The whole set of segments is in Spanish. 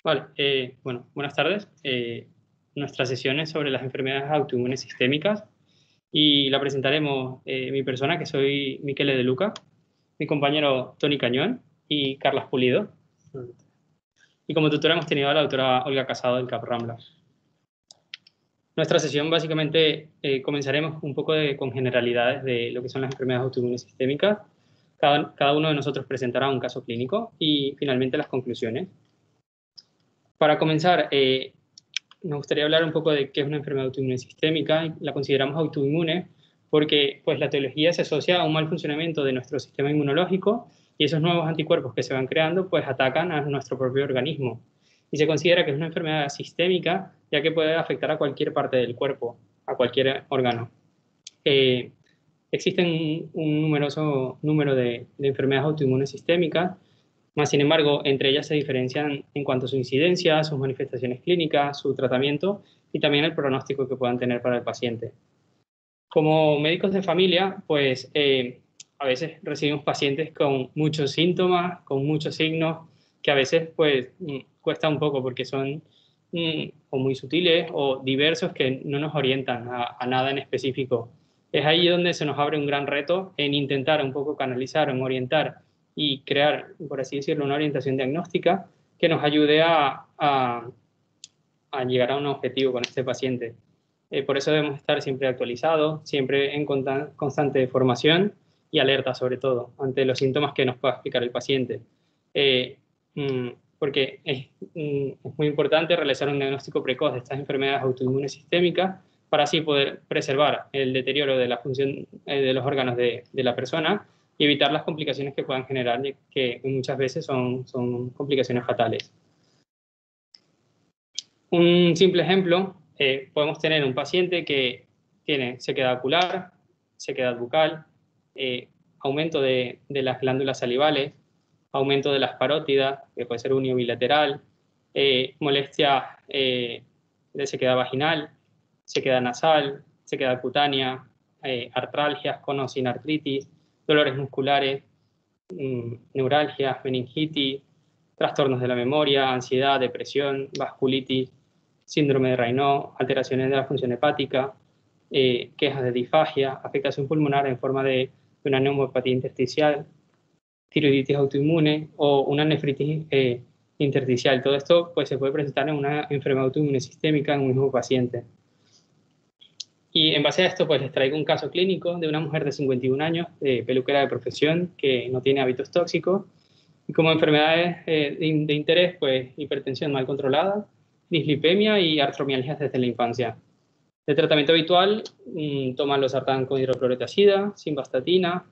Vale, bueno, buenas tardes. Nuestra sesión es sobre las enfermedades autoinmunes sistémicas y la presentaremos mi persona, que soy Michele De Luca, mi compañero Tony Cañón y Carlas Pulido. Y como tutora hemos tenido a la doctora Olga Casado del CAP Rambla. Nuestra sesión básicamente comenzaremos un poco con generalidades de lo que son las enfermedades autoinmunes sistémicas. Cada uno de nosotros presentará un caso clínico y finalmente las conclusiones. Para comenzar, nos gustaría hablar un poco de qué es una enfermedad autoinmune sistémica. La consideramos autoinmune porque pues, la etiología se asocia a un mal funcionamiento de nuestro sistema inmunológico y esos nuevos anticuerpos que se van creando pues, atacan a nuestro propio organismo. Y se considera que es una enfermedad sistémica ya que puede afectar a cualquier parte del cuerpo, a cualquier órgano. Existen un numeroso número de enfermedades autoinmunes sistémicas. Más sin embargo, entre ellas se diferencian en cuanto a su incidencia, sus manifestaciones clínicas, su tratamiento y también el pronóstico que puedan tener para el paciente. Como médicos de familia, pues a veces recibimos pacientes con muchos síntomas, con muchos signos, que a veces pues cuesta un poco porque son o muy sutiles o diversos que no nos orientan a nada en específico. Es ahí donde se nos abre un gran reto en intentar un poco canalizar, en orientar y crear, por así decirlo, una orientación diagnóstica que nos ayude a llegar a un objetivo con este paciente. Por eso debemos estar siempre actualizados, siempre en constante formación y alerta, sobre todo, ante los síntomas que nos pueda explicar el paciente. Porque es muy importante realizar un diagnóstico precoz de estas enfermedades autoinmunes sistémicas para así poder preservar el deterioro de la función de los órganos de la persona y evitar las complicaciones que puedan generar, que muchas veces son complicaciones fatales. Un simple ejemplo, podemos tener un paciente que tiene sequedad ocular, sequedad bucal, aumento de las glándulas salivales, aumento de las parótidas, que puede ser unio bilateral, molestia de sequedad vaginal, sequedad nasal, sequedad cutánea, artralgias con o sin artritis, dolores musculares, neuralgias, meningitis, trastornos de la memoria, ansiedad, depresión, vasculitis, síndrome de Raynaud, alteraciones de la función hepática, quejas de disfagia, afectación pulmonar en forma de una neumopatía intersticial, tiroiditis autoinmune o una nefritis intersticial. Todo esto pues, se puede presentar en una enfermedad autoinmune sistémica en un mismo paciente. Y en base a esto, pues les traigo un caso clínico de una mujer de 51 años, peluquera de profesión, que no tiene hábitos tóxicos. Y como enfermedades de interés, pues hipertensión mal controlada, dislipemia y artromialgias desde la infancia. De tratamiento habitual, toma losartán con hidroclorotiazida, simvastatina.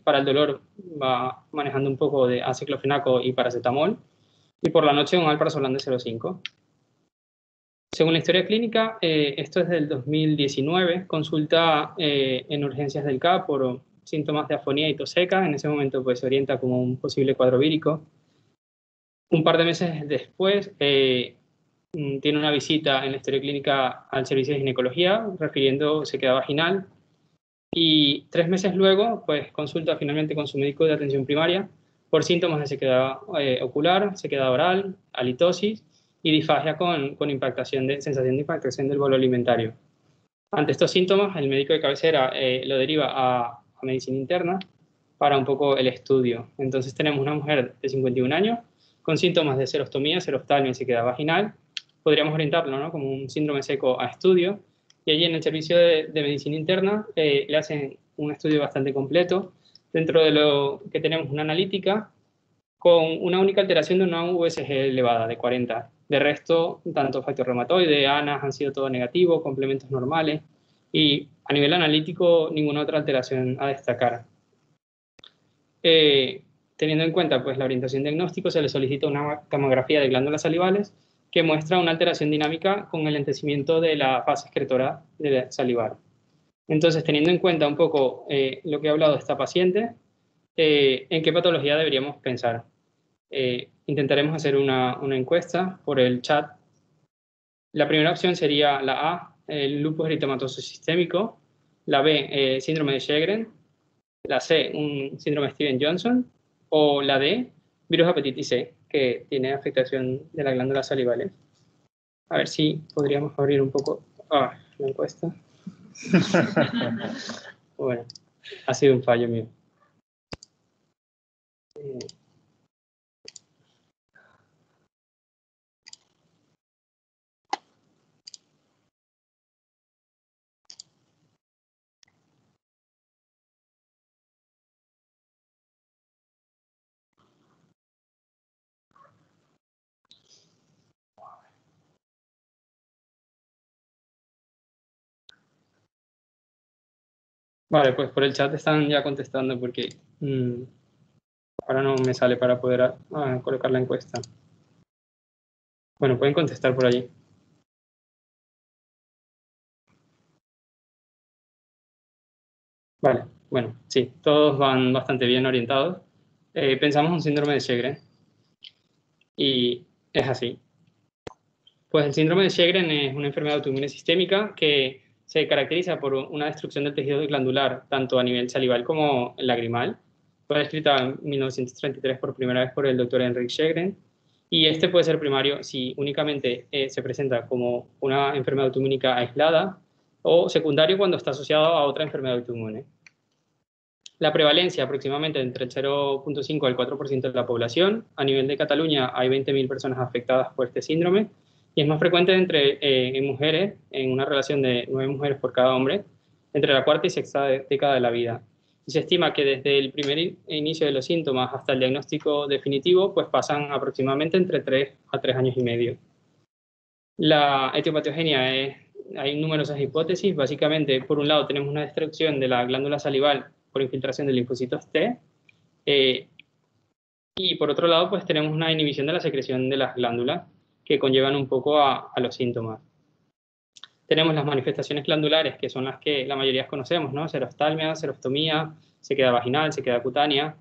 Para el dolor va manejando un poco de aciclofenaco y paracetamol. Y por la noche un alprazolam de 0,5. Según la historia clínica, esto es del 2019, consulta en urgencias del CAP por síntomas de afonía y tos seca. En ese momento pues, se orienta como un posible cuadro vírico. Un par de meses después, tiene una visita en la historia clínica al servicio de ginecología, refiriendo sequedad vaginal. Y 3 meses luego, pues consulta finalmente con su médico de atención primaria por síntomas de sequedad ocular, sequedad oral, halitosis y disfagia con sensación de impactación del bolo alimentario. Ante estos síntomas, el médico de cabecera lo deriva a medicina interna para un poco el estudio. Entonces tenemos una mujer de 51 años con síntomas de serostomía, seroftalmia y sequedad vaginal. Podríamos orientarlo, ¿no?, como un síndrome seco a estudio. Y allí en el servicio de medicina interna le hacen un estudio bastante completo. Dentro de lo que tenemos una analítica con una única alteración de una USG elevada de 40. De resto, tanto factor reumatoide, ANAS han sido todo negativo, complementos normales y a nivel analítico ninguna otra alteración a destacar. Teniendo en cuenta pues, la orientación diagnóstico, se le solicita una camografía de glándulas salivales que muestra una alteración dinámica con el lentecimiento de la fase excretora de salivar. Entonces, teniendo en cuenta un poco lo que he hablado de esta paciente, ¿en qué patología deberíamos pensar? Intentaremos hacer una encuesta por el chat. La primera opción sería la A, el lupus eritematoso sistémico, la B, síndrome de Sjögren, La C, un síndrome Steven-Johnson. O la D, virus hepatitis C, que tiene afectación de las glándulas salivales. A ver si podríamos abrir un poco la encuesta. Bueno, ha sido un fallo mío. Vale, pues por el chat están ya contestando porque ahora no me sale para poder colocar la encuesta. Bueno, pueden contestar por allí. Vale, bueno, sí, todos van bastante bien orientados. Pensamos un síndrome de Sjögren y es así. Pues el síndrome de Sjögren es una enfermedad autoinmune sistémica que se caracteriza por una destrucción del tejido glandular, tanto a nivel salival como lagrimal. Fue descrita en 1933 por primera vez por el doctor Henrik Sjögren. Y este puede ser primario si únicamente se presenta como una enfermedad autoinmune aislada o secundario cuando está asociado a otra enfermedad autoinmune. La prevalencia aproximadamente entre el 0,5 al 4% de la población. A nivel de Cataluña hay 20.000 personas afectadas por este síndrome y es más frecuente en mujeres, en una relación de 9 mujeres por cada hombre, entre la cuarta y sexta década de la vida. Y se estima que desde el primer inicio de los síntomas hasta el diagnóstico definitivo, pues pasan aproximadamente entre 3 a 3 años y medio. La etiopatogenia hay numerosas hipótesis. Básicamente, por un lado, tenemos una destrucción de la glándula salival por infiltración de linfocitos T, y por otro lado, pues tenemos una inhibición de la secreción de las glándulas que conllevan un poco a los síntomas. Tenemos las manifestaciones glandulares, que son las que la mayoría conocemos, ¿no? Serostalmia, serostomía, sequedad vaginal, sequedad cutánea,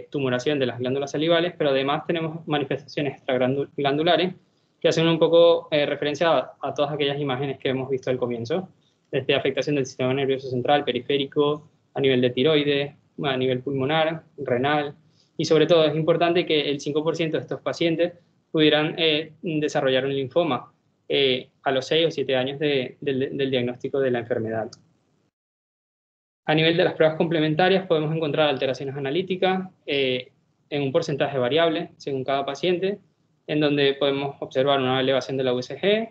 tumoración de las glándulas salivales, pero además tenemos manifestaciones extraglandulares que hacen un poco referencia a todas aquellas imágenes que hemos visto al comienzo, desde afectación del sistema nervioso central, periférico, a nivel de tiroides, a nivel pulmonar, renal, y sobre todo es importante que el 5% de estos pacientes pudieran desarrollar un linfoma a los 6 o 7 años del diagnóstico de la enfermedad. A nivel de las pruebas complementarias podemos encontrar alteraciones analíticas en un porcentaje variable según cada paciente, en donde podemos observar una elevación de la USG,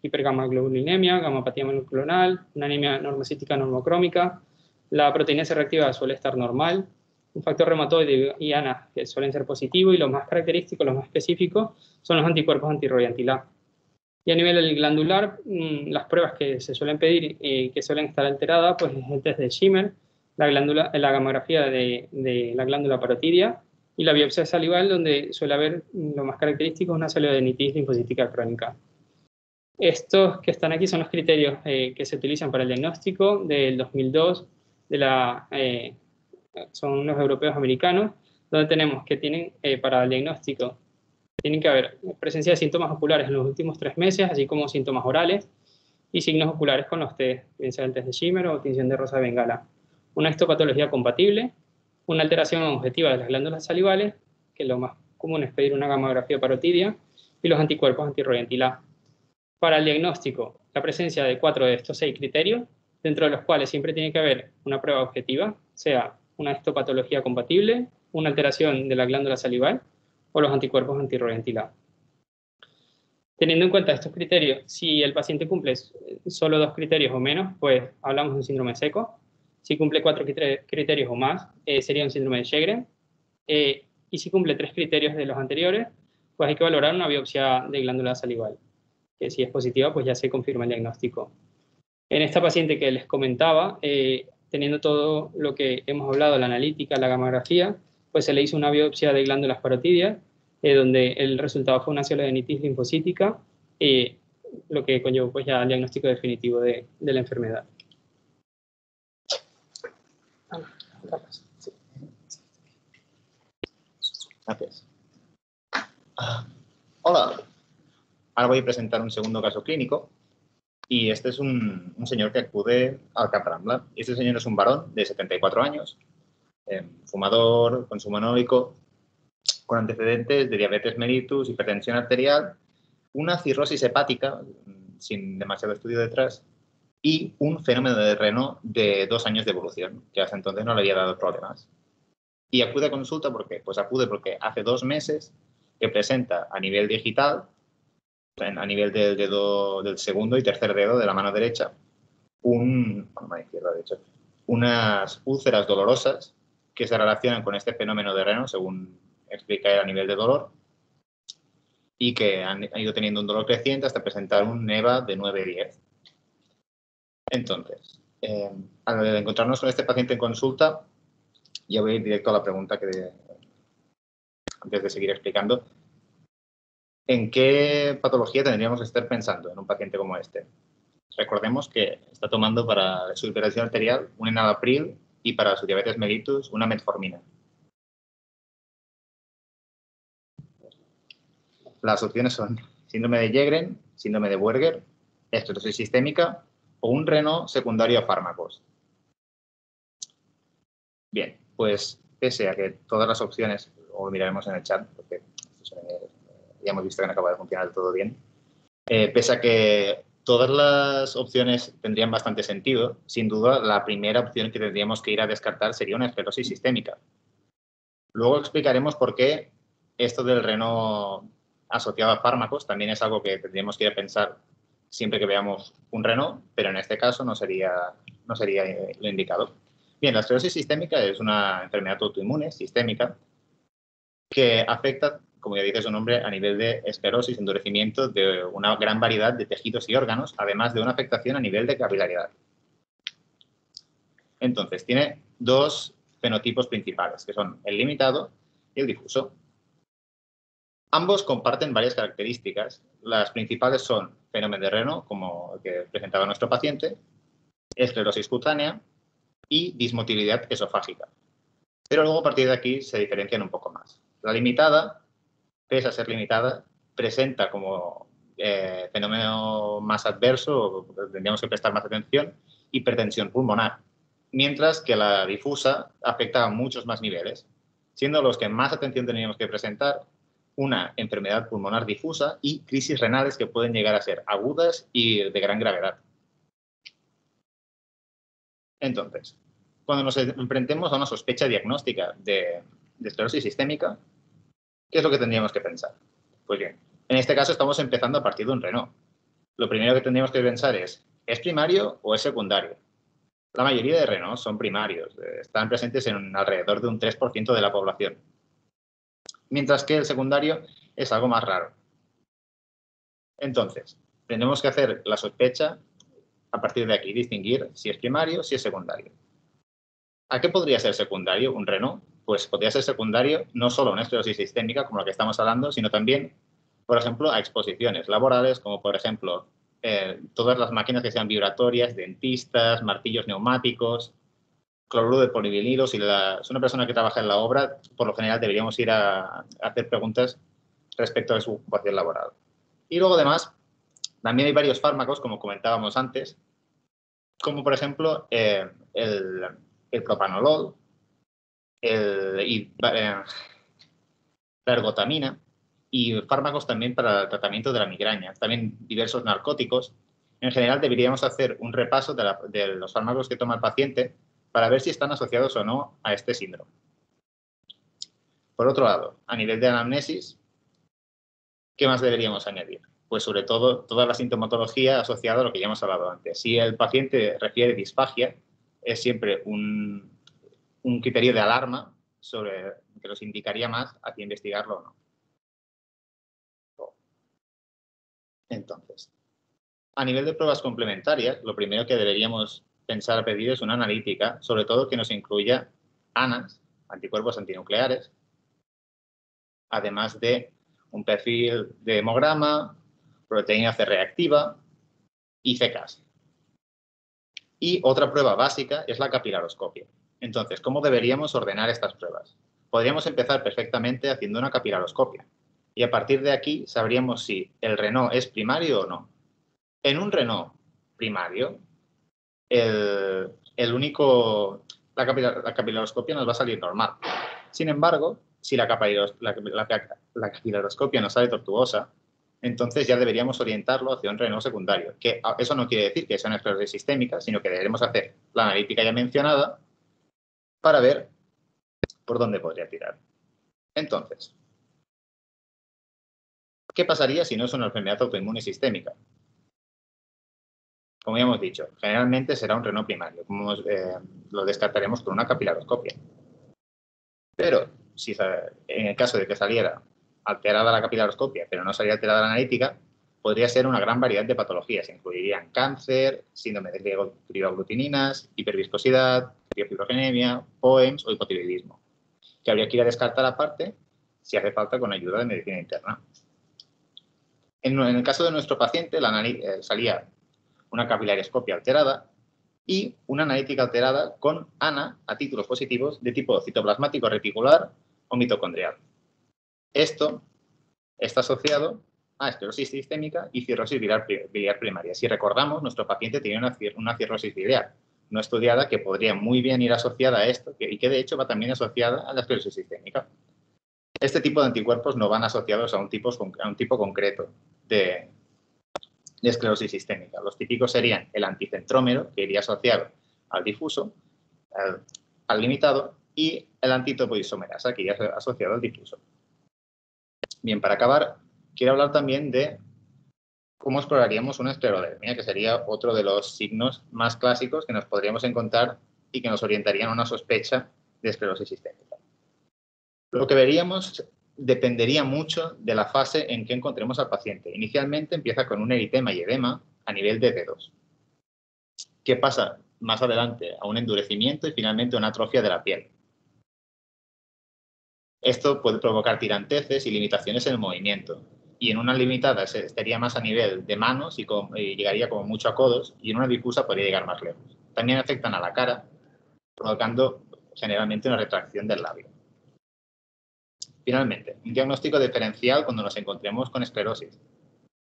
hipergamaglobulinemia, gamapatía monoclonal, una anemia normocítica normocrómica. La proteína C reactiva suele estar normal, un factor reumatoide y ANA que suelen ser positivos, y los más característicos, los más específicos, son los anticuerpos antirroyantil-A. Y a nivel glandular, las pruebas que se suelen pedir y que suelen estar alteradas, pues es el test de Schimmer, la gamografía de la glándula parotidia y la biopsia salival, donde suele haber lo más característico una celodenitis linfocítica crónica. Estos que están aquí son los criterios que se utilizan para el diagnóstico del 2002, son los europeos americanos, donde tenemos que tienen para el diagnóstico tienen que haber presencia de síntomas oculares en los últimos 3 meses, así como síntomas orales y signos oculares con los test, bien sea el test de Schimmer o tinción de rosa de Bengala. Una histopatología compatible, una alteración objetiva de las glándulas salivales, que lo más común es pedir una gamografía parotidia, y los anticuerpos antirroyantil-A. Para el diagnóstico, la presencia de 4 de estos 6 criterios, dentro de los cuales siempre tiene que haber una prueba objetiva, sea una histopatología compatible, una alteración de la glándula salival, o los anticuerpos antirroyantil-A. Teniendo en cuenta estos criterios, si el paciente cumple solo 2 criterios o menos, pues hablamos de un síndrome seco. Si cumple 4 criterios o más, sería un síndrome de Sjögren. Y si cumple 3 criterios de los anteriores, pues hay que valorar una biopsia de glándula salival, que si es positiva, pues ya se confirma el diagnóstico. En esta paciente que les comentaba, teniendo todo lo que hemos hablado, la analítica, la gamografía, pues se le hizo una biopsia de glándulas parotidias, donde el resultado fue una celodenitis linfocítica, lo que conllevó pues ya el diagnóstico definitivo de la enfermedad. Gracias. Hola. Ahora voy a presentar un segundo caso clínico. Y este es un señor que acude al CAP Rambla. Este señor es un varón de 74 años fumador, consumo anóico, con antecedentes de diabetes mellitus, hipertensión arterial, una cirrosis hepática, sin demasiado estudio detrás, y un fenómeno de Raynaud de 2 años de evolución, que hasta entonces no le había dado problemas. Y acude a consulta, ¿por qué? Pues acude porque hace 2 meses que presenta a nivel digital, a nivel del dedo, del segundo y tercer dedo de la mano derecha, unas úlceras dolorosas que se relacionan con este fenómeno de Raynaud, según explica él, a nivel de dolor, y que han ido teniendo un dolor creciente hasta presentar un NEVA de 9-10. Entonces, al encontrarnos con este paciente en consulta, ya voy a ir directo a la pregunta antes de seguir explicando. ¿En qué patología tendríamos que estar pensando en un paciente como este? Recordemos que está tomando para su hipertensión arterial un enalapril y para su diabetes mellitus una metformina. Las opciones son síndrome de Sjögren, síndrome de Buerger, esclerosis sistémica o un Raynaud secundario a fármacos. Bien, pues pese a que todas las opciones, o lo miraremos en el chat, porque ya hemos visto que no acaba de funcionar del todo bien, pese a que todas las opciones tendrían bastante sentido, sin duda la primera opción que tendríamos que ir a descartar sería una esclerosis sistémica. Luego explicaremos por qué esto del Raynaud asociado a fármacos también es algo que tendríamos que ir a pensar siempre que veamos un Raynaud, pero en este caso no sería lo indicado. Bien, la esclerosis sistémica es una enfermedad autoinmune sistémica que afecta, como ya dice su nombre, a nivel de esclerosis, endurecimiento de una gran variedad de tejidos y órganos, además de una afectación a nivel de capilaridad. Entonces, tiene 2 fenotipos principales, que son el limitado y el difuso. Ambos comparten varias características. Las principales son fenómeno de Raynaud, como el que presentaba nuestro paciente, esclerosis cutánea y dismotilidad esofágica. Pero luego, a partir de aquí, se diferencian un poco más. La limitada, pese a ser limitada, presenta como fenómeno más adverso, tendríamos que prestar más atención, hipertensión pulmonar, mientras que la difusa afecta a muchos más niveles, siendo los que más atención tendríamos que presentar una enfermedad pulmonar difusa y crisis renales que pueden llegar a ser agudas y de gran gravedad. Entonces, cuando nos enfrentemos a una sospecha diagnóstica de esclerosis sistémica, ¿qué es lo que tendríamos que pensar? Pues bien, en este caso estamos empezando a partir de un Raynaud. Lo primero que tendríamos que pensar ¿es primario o es secundario? La mayoría de Raynaud son primarios, están presentes en alrededor de un 3% de la población, mientras que el secundario es algo más raro. Entonces, tenemos que hacer la sospecha a partir de aquí, distinguir si es primario o si es secundario. ¿A qué podría ser secundario un Raynaud? Pues podría ser secundario no solo a una esclerosis sistémica, como la que estamos hablando, sino también, por ejemplo, a exposiciones laborales, como por ejemplo, todas las máquinas que sean vibratorias, dentistas, martillos neumáticos, cloruro de polivinilo. Si es una persona que trabaja en la obra, por lo general deberíamos ir a hacer preguntas respecto a su ocupación laboral. Y luego, además, también hay varios fármacos, como comentábamos antes, como por ejemplo el propanolol, la ergotamina y fármacos también para el tratamiento de la migraña, también diversos narcóticos. En general deberíamos hacer un repaso de los fármacos que toma el paciente para ver si están asociados o no a este síndrome. Por otro lado, a nivel de anamnesis, ¿qué más deberíamos añadir? Pues sobre todo toda la sintomatología asociada a lo que ya hemos hablado antes. Si el paciente refiere disfagia, es siempre un criterio de alarma sobre que nos indicaría más hacia investigarlo o no. Entonces, a nivel de pruebas complementarias, lo primero que deberíamos pensar pedir es una analítica, sobre todo que nos incluya ANAS, anticuerpos antinucleares, además de un perfil de hemograma, proteína C reactiva y CKAS. Y otra prueba básica es la capilaroscopia. Entonces, ¿cómo deberíamos ordenar estas pruebas? Podríamos empezar perfectamente haciendo una capilaroscopia y a partir de aquí sabríamos si el Raynaud es primario o no. En un Raynaud primario, la la capilaroscopia nos va a salir normal. Sin embargo, si la capilaroscopia nos sale tortuosa, entonces ya deberíamos orientarlo hacia un reneo secundario. Que eso no quiere decir que sea una esclerosis sistémica, sino que deberemos hacer la analítica ya mencionada para ver por dónde podría tirar. Entonces, ¿qué pasaría si no es una enfermedad autoinmune sistémica? Como ya hemos dicho, generalmente será un reneo primario, como lo descartaremos con una capilaroscopia. Pero si en el caso de que saliera alterada la capilaroscopia, pero no saliera alterada la analítica, podría ser una gran variedad de patologías. Incluirían cáncer, síndrome de crioaglutininas, hiperviscosidad, criofibrogenemia, POEMS o hipotiroidismo, que habría que ir a descartar aparte si hace falta con ayuda de medicina interna. En el caso de nuestro paciente, salía una capilaroscopia alterada y una analítica alterada con ANA a títulos positivos de tipo citoplasmático reticular o mitocondrial. Esto está asociado a esclerosis sistémica y cirrosis biliar primaria. Si recordamos, nuestro paciente tenía una cirrosis biliar no estudiada que podría muy bien ir asociada a esto y que de hecho va también asociada a la esclerosis sistémica. Este tipo de anticuerpos no van asociados a un tipo concreto de esclerosis sistémica. Los típicos serían el anticentrómero, que iría asociado al difuso, al limitado, y el antitopoisomerasa, que iría asociado al difuso. Bien, para acabar, quiero hablar también de cómo exploraríamos una esclerodermia, que sería otro de los signos más clásicos que nos podríamos encontrar y que nos orientarían a una sospecha de esclerosis sistémica. Lo que veríamos dependería mucho de la fase en que encontremos al paciente. Inicialmente empieza con un eritema y edema a nivel de dedos. ¿Qué pasa más adelante? A un endurecimiento y finalmente una atrofia de la piel. Esto puede provocar tiranteces y limitaciones en el movimiento. Y en una limitada estaría más a nivel de manos y llegaría como mucho a codos, y en una difusa podría llegar más lejos. También afectan a la cara, provocando generalmente una retracción del labio. Finalmente, un diagnóstico diferencial cuando nos encontremos con esclerosis.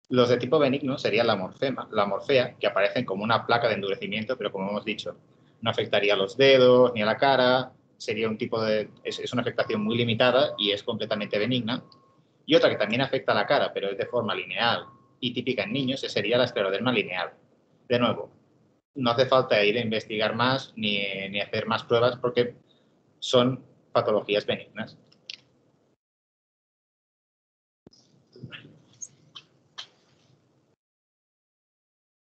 Los de tipo benigno serían la morfea, que aparecen como una placa de endurecimiento, pero como hemos dicho, no afectaría a los dedos ni a la cara, sería un tipo es una afectación muy limitada y es completamente benigna. Y otra que también afecta a la cara, pero es de forma lineal y típica en niños, sería la escleroderma lineal. De nuevo, no hace falta ir a investigar más ni hacer más pruebas porque son patologías benignas.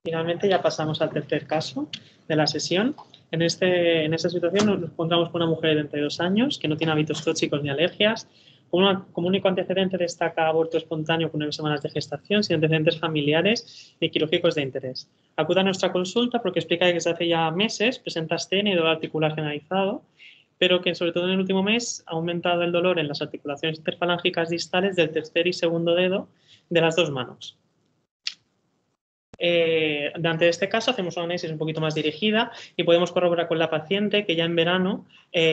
Finalmente ya pasamos al tercer caso de la sesión. En esta situación nos encontramos con una mujer de 32 años que no tiene hábitos tóxicos ni alergias. Como único antecedente destaca aborto espontáneo con 9 semanas de gestación, sin antecedentes familiares ni quirúrgicos de interés. Acude a nuestra consulta porque explica que desde hace ya meses presenta astenia y dolor articular generalizado, pero que sobre todo en el último mes ha aumentado el dolor en las articulaciones interfalángicas distales del tercer y segundo dedo de las dos manos. Ante este caso hacemos un análisis un poquito más dirigida y podemos corroborar con la paciente que ya en verano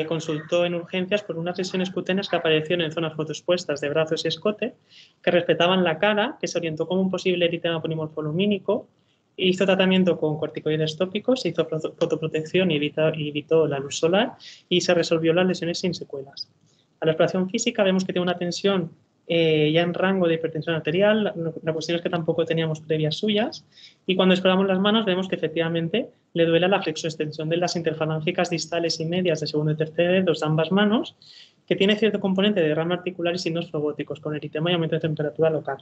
consultó en urgencias por unas lesiones cutáneas que aparecieron en zonas fotoexpuestas de brazos y escote, que respetaban la cara, que se orientó como un posible eritema polimorfolumínico, hizo tratamiento con corticoides tópicos, hizo fotoprotección y evitó la luz solar y se resolvió las lesiones sin secuelas. A la exploración física vemos que tiene una tensión ya en rango de hipertensión arterial. La cuestión es que tampoco teníamos previas suyas, y cuando exploramos las manos vemos que efectivamente le duele la flexoextensión de las interfalángicas distales y medias de segundo y tercer dedos de ambas manos, que tiene cierto componente de derrame articular y signos flebóticos con eritema y aumento de temperatura local.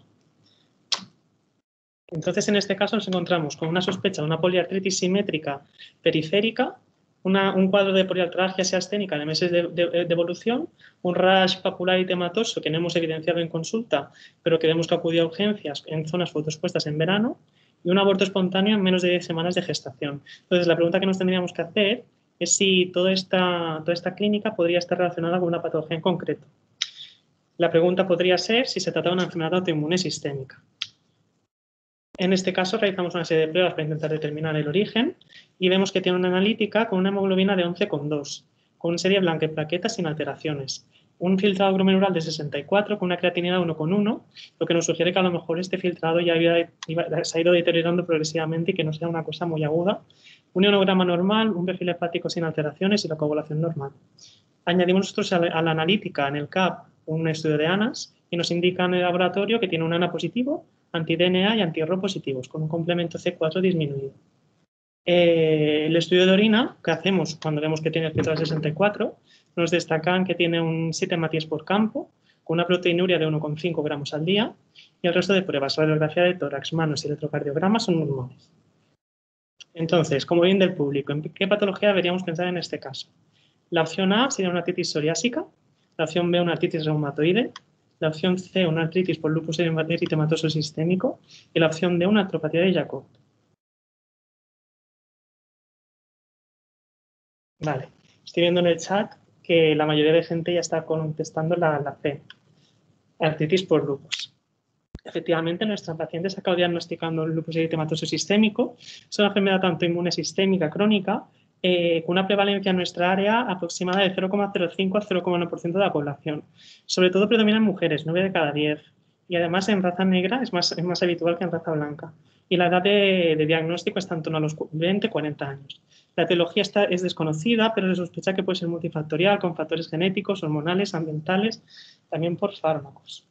Entonces, en este caso nos encontramos con una sospecha de una poliartritis simétrica periférica, un cuadro de poliartralgia asiasténica de meses de evolución, un rash papular y tematoso que no hemos evidenciado en consulta, pero que vemos que acudió a urgencias en zonas fotoexpuestas en verano, y un aborto espontáneo en menos de 10 semanas de gestación. Entonces, la pregunta que nos tendríamos que hacer es si toda esta clínica podría estar relacionada con una patología en concreto. La pregunta podría ser si se trata de una enfermedad autoinmune sistémica. En este caso realizamos una serie de pruebas para intentar determinar el origen y vemos que tiene una analítica con una hemoglobina de 11,2, con serie blanca y plaquetas sin alteraciones. un filtrado glomerular de 64 con una creatinina de 1,1, lo que nos sugiere que a lo mejor este filtrado ya se ha ido deteriorando progresivamente y que no sea una cosa muy aguda. Un ionograma normal, un perfil hepático sin alteraciones y la coagulación normal. Añadimos nosotros a la analítica en el CAP un estudio de ANAS y nos indica en el laboratorio que tiene un ANA positivo, anti-DNA y anti-RO positivos, con un complemento C4 disminuido. El estudio de orina que hacemos cuando vemos que tiene el filtrado 64 nos destacan que tiene un 7 matías por campo, con una proteinuria de 1,5 gramos al día y el resto de pruebas, radiografía de tórax, manos y electrocardiograma son normales. Entonces, como bien del público, ¿en qué patología deberíamos pensar en este caso? La opción A sería una artritis psoriásica, la opción B una artritis reumatoide, la opción C una artritis por lupus eritematoso sistémico y la opción D una artropatía de Jacob. Vale, estoy viendo en el chat que la mayoría de gente ya está contestando la C, artritis por lupus. Efectivamente, nuestra paciente se acaba diagnosticando el lupus eritematoso sistémico. Es una enfermedad tanto inmune sistémica crónica, con una prevalencia en nuestra área aproximada de 0,05 a 0,1% de la población. Sobre todo predomina en mujeres, 9 de cada 10. Y además en raza negra es más habitual que en raza blanca. Y la edad de diagnóstico está en torno a los 20-40 años. La etiología es desconocida, pero se sospecha que puede ser multifactorial, con factores genéticos, hormonales, ambientales, también por fármacos.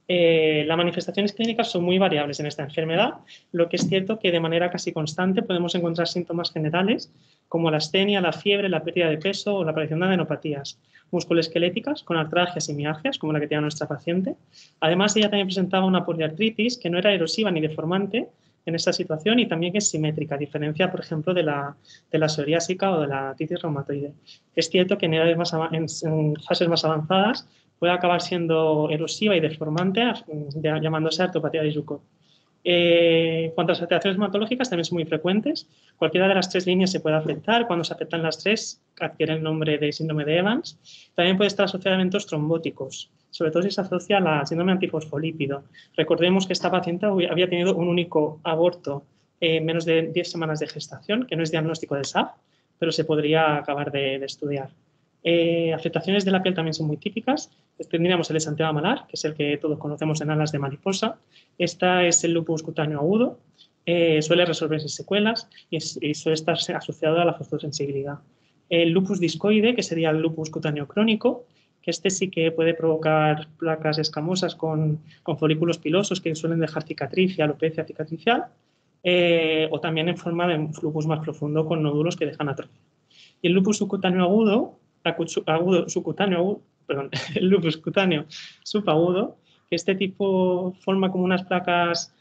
Las manifestaciones clínicas son muy variables en esta enfermedad, lo que es cierto que de manera casi constante podemos encontrar síntomas generales como la astenia, la fiebre, la pérdida de peso o la aparición de adenopatías musculoesqueléticas con artralgias y mialgias, como la que tiene nuestra paciente. Además, ella también presentaba una poliartritis que no era erosiva ni deformante en esta situación y también que es simétrica, a diferencia, por ejemplo, de la psoriásica o de la artritis reumatoide. Es cierto que en fases más avanzadas puede acabar siendo erosiva y deformante, llamándose artropatía de Jacob. Cuanto a las alteraciones hematológicas, también son muy frecuentes. Cualquiera de las tres líneas se puede afectar. Cuando se afectan las tres, adquiere el nombre de síndrome de Evans. También puede estar asociada a eventos trombóticos, sobre todo si se asocia a la síndrome antifosfolípido. Recordemos que esta paciente había tenido un único aborto en menos de 10 semanas de gestación, que no es diagnóstico de SAP, pero se podría acabar de estudiar. Afectaciones de la piel también son muy típicas. Tendríamos el exantema malar, que es el que todos conocemos en alas de mariposa. Esta es el lupus cutáneo agudo. Suele resolverse secuelas y suele estar asociado a la fotosensibilidad. El lupus discoide, que sería el lupus cutáneo crónico, que este sí que puede provocar placas escamosas con folículos pilosos que suelen dejar cicatriz y alopecia cicatricial, o también en forma de lupus más profundo con nódulos que dejan atrofia. Y el lupus subcutáneo agudo, el lupus cutáneo subagudo, que este tipo forma como unas placas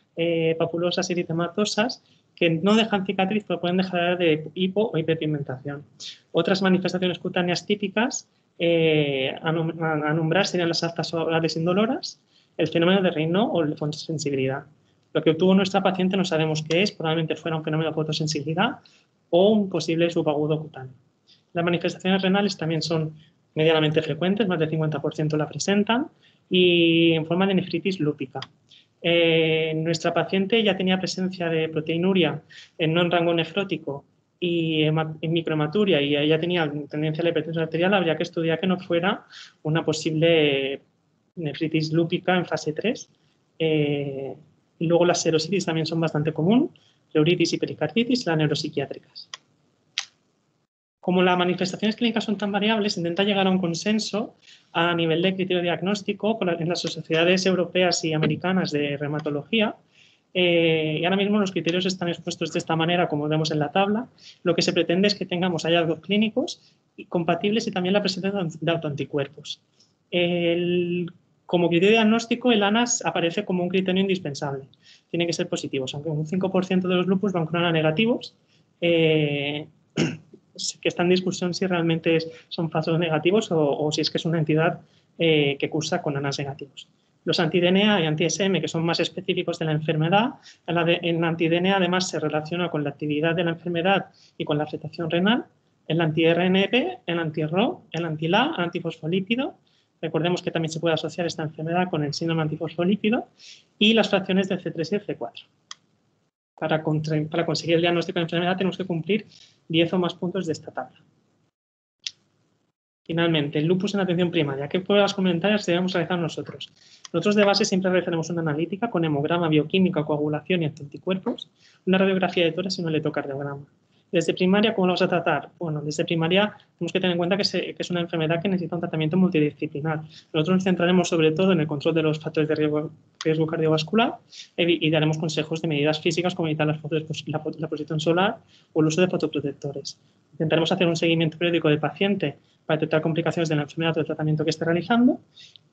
papulosas eritematosa que no dejan cicatriz, pero pueden dejar de hipo o hiperpigmentación. Otras manifestaciones cutáneas típicas a nombrar serían las aftas orales indoloras, el fenómeno de Raynaud o la fotosensibilidad. Lo que obtuvo nuestra paciente no sabemos qué es, probablemente fuera un fenómeno de fotosensibilidad o un posible subagudo cutáneo. Las manifestaciones renales también son medianamente frecuentes, más del 50% la presentan, y en forma de nefritis lúpica. Nuestra paciente ya tenía presencia de proteinuria no en rango nefrótico y en microhematuria y ya tenía tendencia a la hipertensión arterial, habría que estudiar que no fuera una posible nefritis lúpica en fase 3. Y luego las serositis también son bastante común, pleuritis y pericarditis y las neuropsiquiátricas. Como las manifestaciones clínicas son tan variables, se intenta llegar a un consenso a nivel de criterio diagnóstico en las sociedades europeas y americanas de reumatología. Y ahora mismo los criterios están expuestos de esta manera, como vemos en la tabla. Lo que se pretende es que tengamos hallazgos clínicos compatibles y también la presencia de autoanticuerpos. Como criterio diagnóstico, el ANAS aparece como un criterio indispensable. Tienen que ser positivos, aunque un 5% de los lupus van con ANA negativos, que está en discusión si realmente son falsos negativos o si es que es una entidad que cursa con ANAs negativos. Los anti-DNA y anti-SM, que son más específicos de la enfermedad, el anti-DNA además se relaciona con la actividad de la enfermedad y con la afectación renal, el anti-RNP, el anti-RO, el anti-LA, el antifosfolípido. Recordemos que también se puede asociar esta enfermedad con el síndrome antifosfolípido y las fracciones del C3 y el C4. Para conseguir el diagnóstico de enfermedad tenemos que cumplir 10 o más puntos de esta tabla. Finalmente, el lupus en atención primaria. ¿Qué pruebas complementarias debemos realizar nosotros? Nosotros de base siempre realizaremos una analítica con hemograma, bioquímica, coagulación y anticuerpos, una radiografía de tórax y un electrocardiograma. Desde primaria, ¿cómo lo vamos a tratar? Bueno, desde primaria tenemos que tener en cuenta que es una enfermedad que necesita un tratamiento multidisciplinar. Nosotros nos centraremos sobre todo en el control de los factores de riesgo cardiovascular y daremos consejos de medidas físicas como evitar la exposición solar o el uso de fotoprotectores. Intentaremos hacer un seguimiento periódico del paciente para detectar complicaciones de la enfermedad o del tratamiento que esté realizando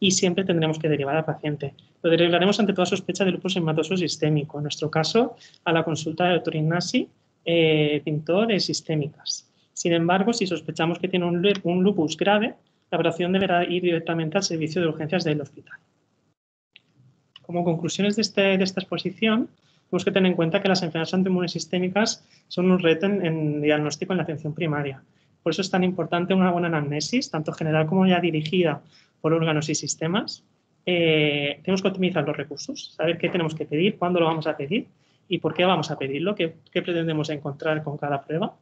y siempre tendremos que derivar al paciente. Lo derivaremos ante toda sospecha de lupus eritematoso sistémico. En nuestro caso, a la consulta del doctor Ignasi, pintor de sistémicas. Sin embargo, si sospechamos que tiene un lupus grave, la operación deberá ir directamente al servicio de urgencias del hospital. Como conclusiones de esta exposición, tenemos que tener en cuenta que las enfermedades autoinmunes sistémicas son un reto en diagnóstico en la atención primaria. Por eso es tan importante una buena anamnesis, tanto general como ya dirigida por órganos y sistemas. Tenemos que optimizar los recursos, saber qué tenemos que pedir, cuándo lo vamos a pedir y por qué vamos a pedirlo, qué pretendemos encontrar con cada prueba.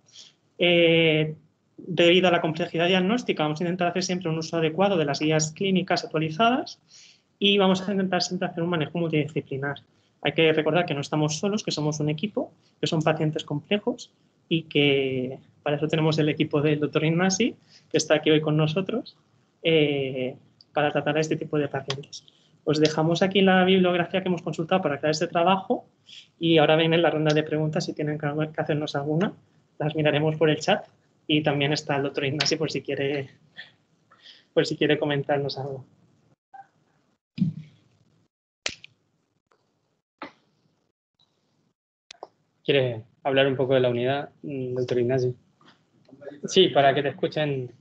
Debido a la complejidad diagnóstica, vamos a intentar hacer siempre un uso adecuado de las guías clínicas actualizadas y vamos a intentar siempre hacer un manejo multidisciplinar. Hay que recordar que no estamos solos, que somos un equipo, que son pacientes complejos y que para eso tenemos el equipo del doctor Ignasi, que está aquí hoy con nosotros, para tratar a este tipo de pacientes. Os dejamos aquí la bibliografía que hemos consultado para crear este trabajo y ahora viene la ronda de preguntas. Si tienen que hacernos alguna, las miraremos por el chat y también está el doctor Ignasi por si quiere comentarnos algo. ¿Quieres hablar un poco de la unidad, doctor Ignasi? Sí, para que te escuchen.